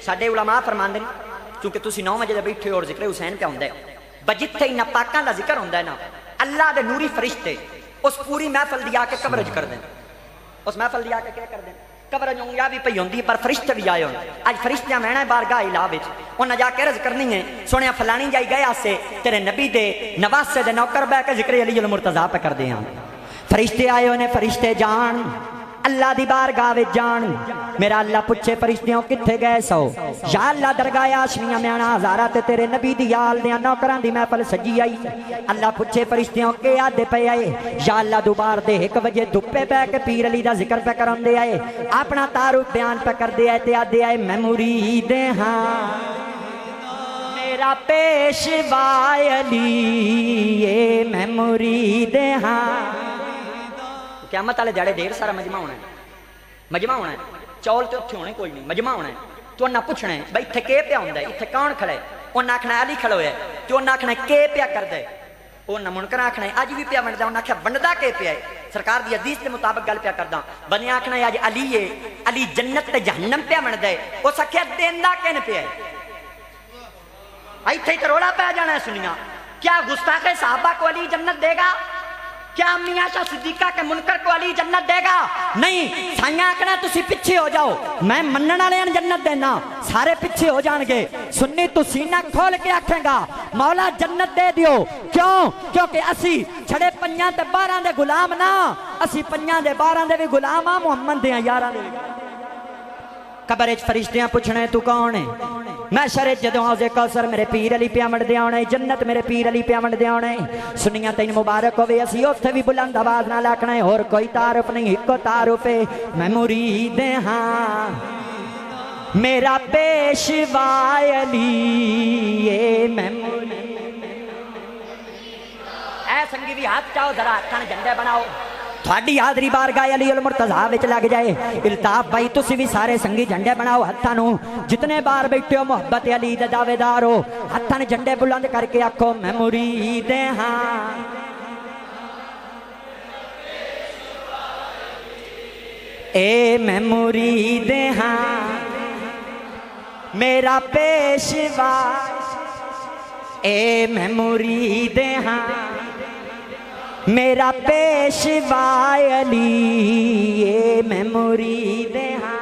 साडे उलमा फरमांदे ने क्योंकि तुसीं 9 बजे बैठे हो और जिक्र हुसैन पे आउंदा है जिथे इन्हां पाकां दा जिक्र हुंदा है ना अल्लाह दे नूरी फरिश्ते उस पूरी महफल दी आके कवरेज कर दें उस महफल दी आके क्या कर दें कवरेज उंगलियां भी पई होंदी पर फरिश्ते भी आए होण अज फरिश्तियां मैणा बारगाह इला विच उन्हां जाके अर्ज करनी है सुनिया फलानी जाई गया से तेरे नबी दे नवासे दे नौकर बह के जिक्र अली अल मुर्तज़ा पे कर दे फरिश्ते आए होने फरिश्ते जान अल्लाह दी बारगाह विच जान मेरा अल्लाह पुछे फरिश्तियों किथे गए सो या अल्लाह दरगाह आशमिया म्याणा हज़ारा ते तेरे नबी दी याल दे नौकरां दी महफल सजी आई अल्लाह पुछे फरिश्तियों के आदे पे आए या अल्लाह दोबार दे 1 बजे धुप्पे बह के पीर अली दा जिक्र पे करांदे आए अपना तारुफ बयान पे करदे आए ते आदे आए मैं मुरीद हां मेरा पेशवा अली ये मैं मुरीद हां क़यामत वाले दिहाड़े ढेर सारा मजमा होना है चौल तो उत्थे होने कोई नहीं मजमा होना है तो उन्हें पूछना है भाई इत्थे के पिया हुंदा है इत्थे कौन खड़ा है उन्हें आखना अली खड़ो है तो उन्हें आखना के पिया करदा है उन्हें मुनकर आखना है अज भी पिया बनदा उन्हें आख्या बनदा के पिया है सरकार दी हदीस के मुताबिक गल पिया करदा बने आखना है अज अली है अली जन्नत ते जहन्नम पिया बनदा है उस आख्या देंदा किन पिया है इत्थे तो रोला पै जाना है सुनिया क्या गुस्ताखे साहबा को अली जन्नत देगा क्या अम्मी आयशा सिद्दीका के मुनकर को अली जन्नत देगा नहीं साइया आखना तुसी पीछे हो जाओ मैं मनण वाले जन्नत देना सारे पीछे हो जाएंगे सुन्नी तू सीना खोल के आखेगा मौला जन्नत दे दियो क्यों क्योंकि असी छड़े 5 ते 12 दे गुलाम ना असी 5 ते 12 दे भी गुलाम आ मुहम्मद दे यारां दे कब्र च फरिश्तियां पूछने तू कौन है मैं शरे जदों हौज़े कौसर मेरे पीर अली पिया वंडदे आउणा है जन्नत मेरे पीर अली पिया वंडदे आउणा है सुनिया तैन मुबारक होवे असी उत्थे भी बुलंद आवाज नाल आखना है होर कोई तारुफ नहीं इक्को तारुफ है मैं मुरीद हां मेरा पेशवा अली ये मैं ऐ संगी भी हाथ चाओ जरा हत्थां झंडे बनाओ थोड़ी हाजरी बारगाह अली अल मुर्तज़ा विच लग जाए इल्ताफ भाई तुसी भी सारे संगी झंडे बनाओ हत्थां नूं जितने बार बैठे हो मोहब्बत अली दे दावेदार हो हत्थां ने झंडे बुलंद करके आखो मैं मुरीद हां ए मैं मुरीद हां मेरा पेशवा ए मैं मुरीद हां मेरा पेशवा अली ये मैं मुरीद हां।